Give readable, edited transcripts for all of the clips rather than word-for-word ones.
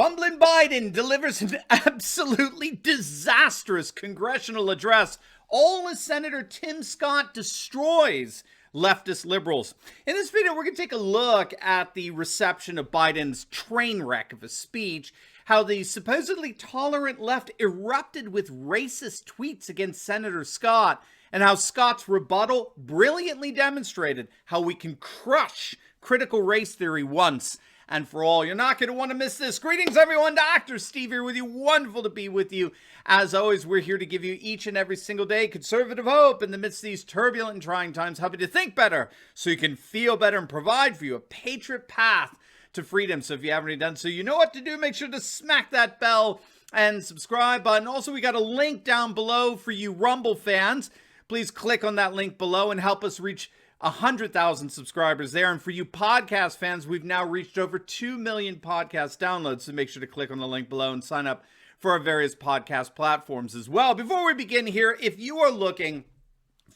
Bumblin Biden delivers an absolutely disastrous congressional address, all as Senator Tim Scott destroys leftist liberals. In this video, we're going to take a look at the reception of Biden's train wreck of a speech, how the supposedly tolerant left erupted with racist tweets against Senator Scott, and how Scott's rebuttal brilliantly demonstrated how we can crush critical race theory once and for all. You're not going to want to miss this. Greetings, everyone. Dr. Steve here with you. Wonderful to be with you. As always, we're here to give you each and every single day conservative hope in the midst of these turbulent and trying times, helping you to think better so you can feel better and provide for you a patriot path to freedom. So if you haven't already done so, you know what to do. Make sure to smack that bell and subscribe button. Also, we got a link down below for you Rumble fans. Please click on that link below and help us reach 100,000 subscribers there. And for you podcast fans, we've now reached over 2 million podcast downloads. So make sure to click on the link below and sign up for our various podcast platforms as well. Before we begin here, if you are looking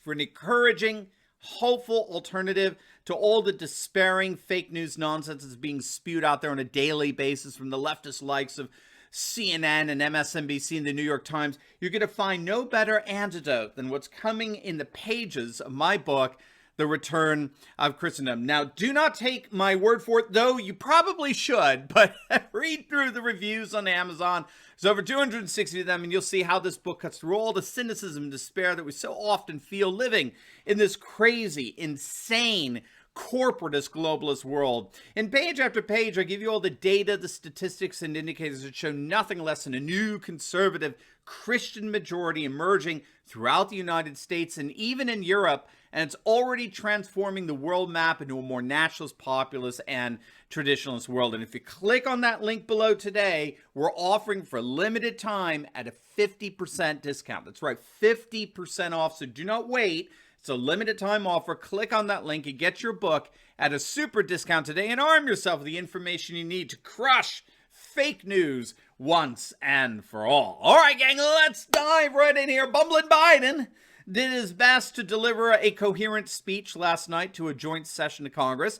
for an encouraging, hopeful alternative to all the despairing fake news nonsense that's being spewed out there on a daily basis from the leftist likes of CNN and MSNBC and the New York Times, you're going to find no better antidote than what's coming in the pages of my book, The Return of Christendom. Now, do not take my word for it, though you probably should, but read through the reviews on Amazon. There's over 260 of them, and you'll see how this book cuts through all the cynicism and despair that we so often feel living in this crazy, insane, corporatist, globalist world. In page after page, I give you all the data, the statistics, and indicators that show nothing less than a new conservative Christian majority emerging throughout the United States and even in Europe, and it's already transforming the world map into a more nationalist, populist, and traditionalist world. And if you click on that link below today, we're offering for a limited time at a 50% discount. That's right, 50% off, so do not wait. It's a limited time offer. Click on that link and get your book at a super discount today and arm yourself with the information you need to crush fake news once and for all. All right, gang, let's dive right in here. Bumblin Biden did his best to deliver a coherent speech last night to a joint session of Congress.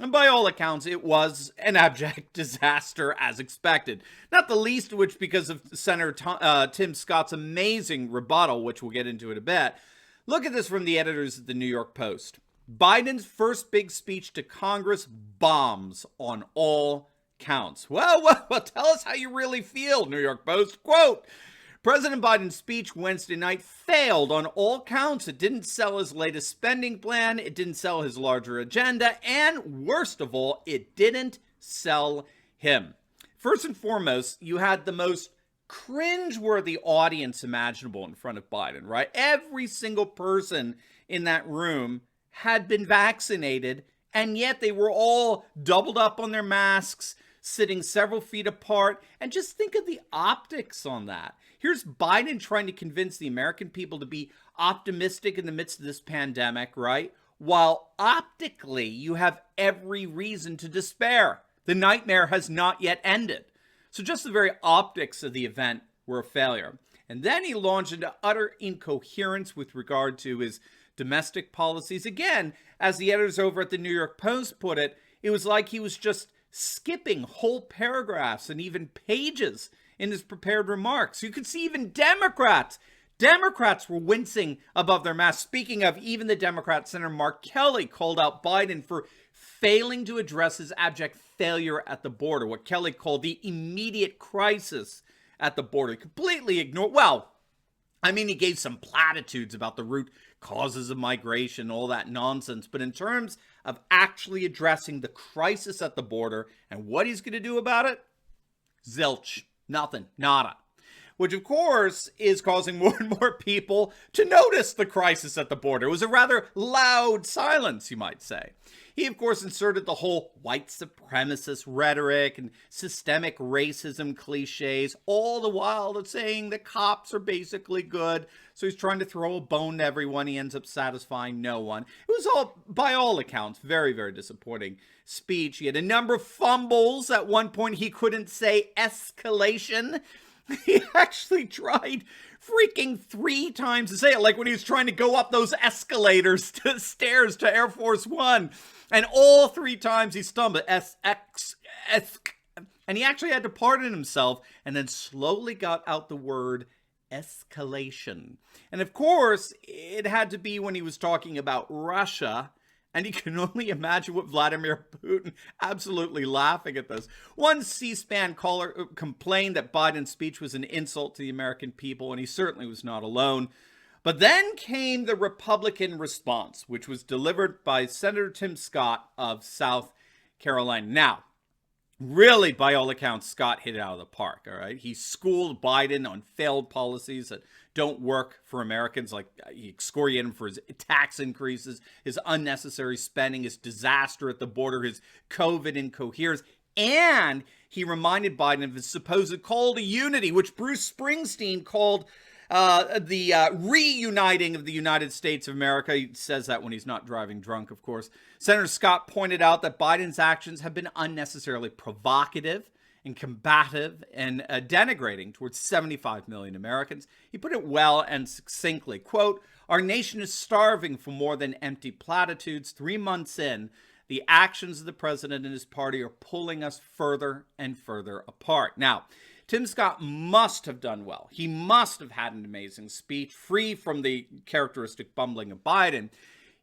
And by all accounts, it was an abject disaster as expected. Not the least of which because of Senator Tim Scott's amazing rebuttal, which we'll get into in a bit. Look at this from the editors of the New York Post. Biden's first big speech to Congress bombs on all counts. Well, tell us how you really feel, New York Post. Quote, President Biden's speech Wednesday night failed on all counts. It didn't sell his latest spending plan. It didn't sell his larger agenda. And worst of all, it didn't sell him. First and foremost, you had the most cringeworthy audience imaginable in front of Biden, right? Every single person in that room had been vaccinated, and yet they were all doubled up on their masks, sitting several feet apart. And just think of the optics on that. Here's Biden trying to convince the American people to be optimistic in the midst of this pandemic, right? While optically, you have every reason to despair. The nightmare has not yet ended. So just the very optics of the event were a failure. And then he launched into utter incoherence with regard to his domestic policies. Again, as the editors over at the New York Post put it, it was like he was just skipping whole paragraphs and even pages in his prepared remarks. You could see even Democrats were wincing above their masks. Speaking of, even the Democrat, Senator Mark Kelly called out Biden for failing to address his abject failure at the border, what Kelly called the immediate crisis at the border. He completely ignored, he gave some platitudes about the root causes of migration, all that nonsense. But in terms of actually addressing the crisis at the border and what he's going to do about it, zilch, nothing, nada. Which, of course, is causing more and more people to notice the crisis at the border. It was a rather loud silence, you might say. He, of course, inserted the whole white supremacist rhetoric and systemic racism cliches, all the while saying the cops are basically good. So he's trying to throw a bone to everyone. He ends up satisfying no one. It was all, by all accounts, very, very disappointing speech. He had a number of fumbles. At one point, he couldn't say escalation. He actually tried freaking 3 times to say it, like when he was trying to go up those escalators to stairs to Air Force One. And all 3 times he stumbled. And he actually had to pardon himself and then slowly got out the word escalation. And of course, it had to be when he was talking about Russia. And you can only imagine what Vladimir Putin absolutely laughing at this. One C-SPAN caller complained that Biden's speech was an insult to the American people, and he certainly was not alone. But then came the Republican response, which was delivered by Senator Tim Scott of South Carolina. Now, really, by all accounts, Scott hit it out of the park, all right? He schooled Biden on failed policies that don't work for Americans, like he excoriated him for his tax increases, his unnecessary spending, his disaster at the border, his COVID incoherence, and he reminded Biden of his supposed call to unity, which Bruce Springsteen called the reuniting of the United States of America. He says that when he's not driving drunk, of course. Senator Scott pointed out that Biden's actions have been unnecessarily provocative and combative and denigrating towards 75 million Americans. He put it well and succinctly, quote, "Our nation is starving for more than empty platitudes. 3 months in, the actions of the president and his party are pulling us further and further apart." Now, Tim Scott must have done well. He must have had an amazing speech, free from the characteristic bumbling of Biden.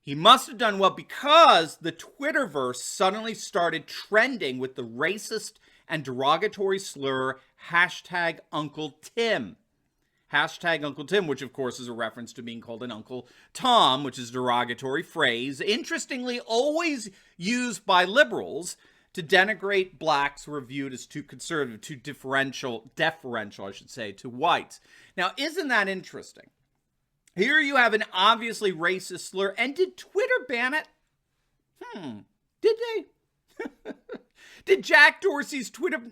He must have done well because the Twitterverse suddenly started trending with the racist and derogatory slur hashtag Uncle Tim. Hashtag Uncle Tim, which of course is a reference to being called an Uncle Tom, which is a derogatory phrase, interestingly always used by liberals to denigrate blacks who are viewed as too conservative, too deferential, I should say, to whites. Now, isn't that interesting? Here you have an obviously racist slur, and did Twitter ban it? Did they? Did Jack Dorsey's Twitter...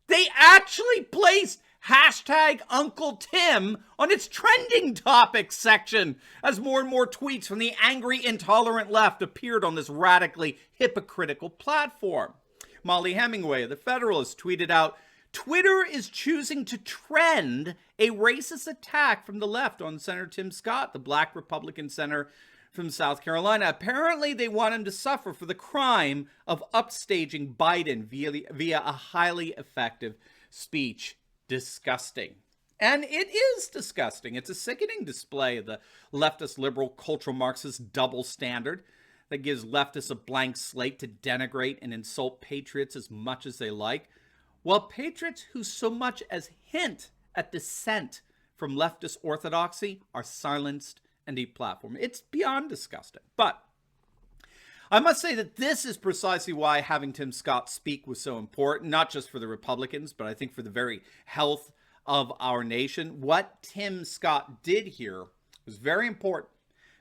They actually placed hashtag Uncle Tim on its trending topics section as more and more tweets from the angry, intolerant left appeared on this radically hypocritical platform. Molly Hemingway of The Federalist tweeted out, "Twitter is choosing to trend a racist attack from the left on Senator Tim Scott, the black Republican senator from South Carolina. Apparently, they want him to suffer for the crime of upstaging Biden via a highly effective speech. Disgusting." And it is disgusting. It's a sickening display of the leftist, liberal, cultural Marxist double standard that gives leftists a blank slate to denigrate and insult patriots as much as they like, while patriots who so much as hint at dissent from leftist orthodoxy are silenced and deplatformed. It's beyond disgusting. But I must say that this is precisely why having Tim Scott speak was so important, not just for the Republicans, but I think for the very health of our nation. What Tim Scott did here was very important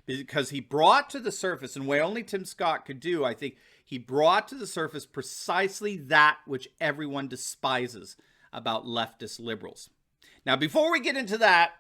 because he brought to the surface, in a way only Tim Scott could do, I think, he brought to the surface precisely that which everyone despises about leftist liberals. Now, before we get into that,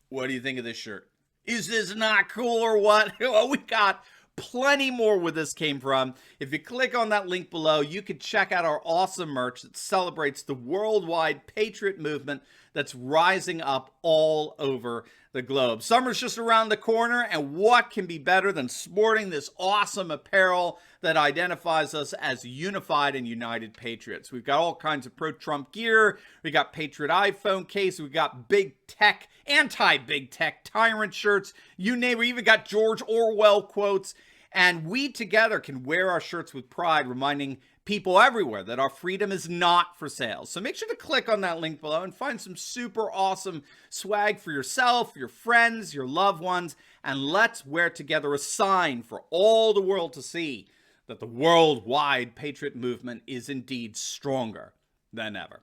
what do you think of this shirt? Is this not cool or what? Well, we got plenty more where this came from. If you click on that link below, you can check out our awesome merch that celebrates the worldwide patriot movement that's rising up all over the globe. Summer's just around the corner, and what can be better than sporting this awesome apparel that identifies us as unified and united patriots? We've got all kinds of pro-Trump gear. We got Patriot iPhone case. We got big tech, anti-big tech tyrant shirts. You name it. We even got George Orwell quotes. And we together can wear our shirts with pride, reminding people everywhere that our freedom is not for sale. So make sure to click on that link below and find some super awesome swag for yourself, your friends, your loved ones, and let's wear together a sign for all the world to see that the worldwide patriot movement is indeed stronger than ever.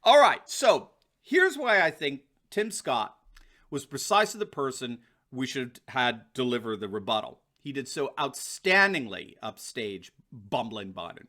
All right, so here's why I think Tim Scott was precisely the person we should have had deliver the rebuttal. He did so outstandingly upstage Bumblin Biden.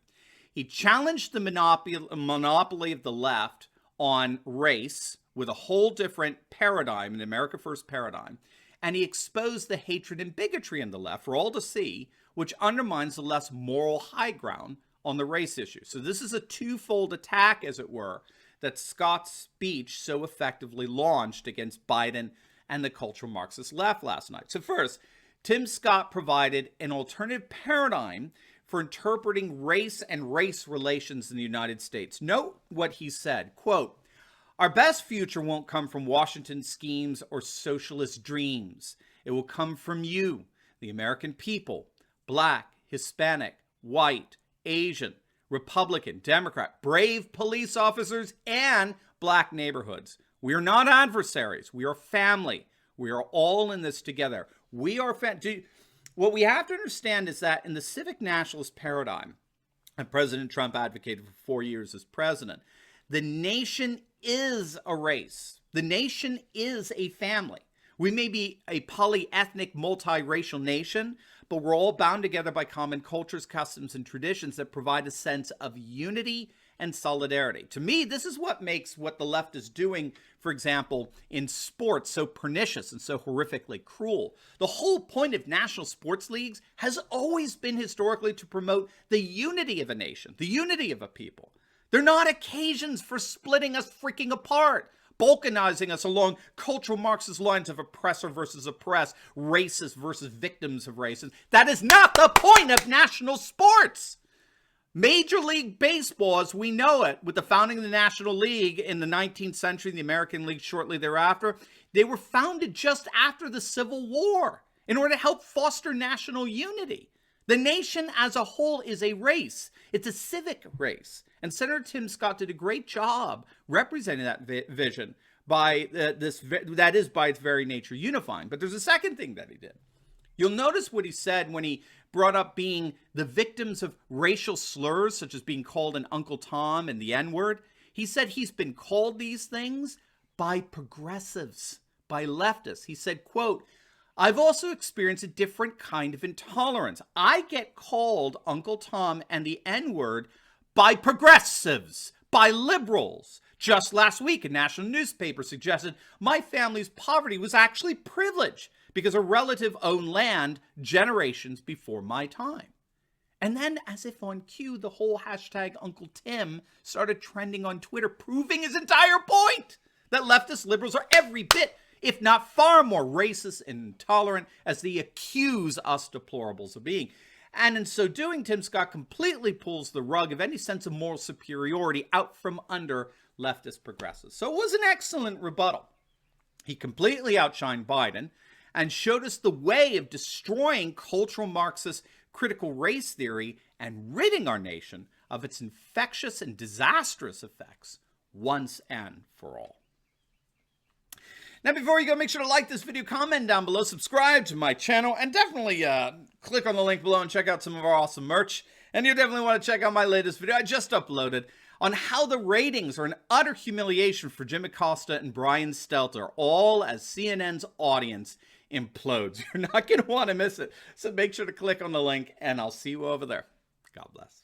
He challenged the monopoly of the left on race with a whole different paradigm, an America First paradigm, and he exposed the hatred and bigotry in the left for all to see, which undermines the left's moral high ground on the race issue. So this is a twofold attack, as it were, that Scott's speech so effectively launched against Biden and the cultural Marxist left last night. So first, Tim Scott provided an alternative paradigm for interpreting race and race relations in the United States. Note what he said, quote, "Our best future won't come from Washington schemes or socialist dreams. It will come from you, the American people, Black, Hispanic, white, Asian, Republican, Democrat, brave police officers, and Black neighborhoods. We are not adversaries. We are family. We are all in this together. We are What we have to understand is that in the civic nationalist paradigm, and President Trump advocated for 4 years as president, the nation is a race. The nation is a family. We may be a polyethnic, multiracial nation, but we're all bound together by common cultures, customs, and traditions that provide a sense of unity and solidarity. To me, this is what makes what the left is doing, for example, in sports so pernicious and so horrifically cruel. The whole point of national sports leagues has always been historically to promote the unity of a nation, the unity of a people. They're not occasions for splitting us freaking apart, balkanizing us along cultural Marxist lines of oppressor versus oppressed, racist versus victims of racism. That is not the point of national sports. Major League Baseball, as we know it, with the founding of the National League in the 19th century, the American League shortly thereafter, they were founded just after the Civil War in order to help foster national unity. The nation as a whole is a race. It's a civic race. And Senator Tim Scott did a great job representing that vision by that is by its very nature unifying. But there's a second thing that he did. You'll notice what he said when he brought up being the victims of racial slurs, such as being called an Uncle Tom and the N-word. He said he's been called these things by progressives, by leftists. He said, quote, "I've also experienced a different kind of intolerance. I get called Uncle Tom and the N-word by progressives, by liberals. Just last week, a national newspaper suggested my family's poverty was actually privilege because a relative owned land generations before my time." And then, as if on cue, the whole hashtag Uncle Tim started trending on Twitter, proving his entire point that leftist liberals are every bit, if not far more, racist and intolerant as they accuse us deplorables of being. And in so doing, Tim Scott completely pulls the rug of any sense of moral superiority out from under leftist progressives. So it was an excellent rebuttal. He completely outshined Biden and showed us the way of destroying cultural Marxist critical race theory and ridding our nation of its infectious and disastrous effects once and for all. Now, before you go, make sure to like this video, comment down below, subscribe to my channel, and definitely click on the link below and check out some of our awesome merch. And you definitely want to check out my latest video I just uploaded on how the ratings are an utter humiliation for Jim Acosta and Brian Stelter, all as CNN's audience implodes. You're not going to want to miss it. So make sure to click on the link, and I'll see you over there. God bless.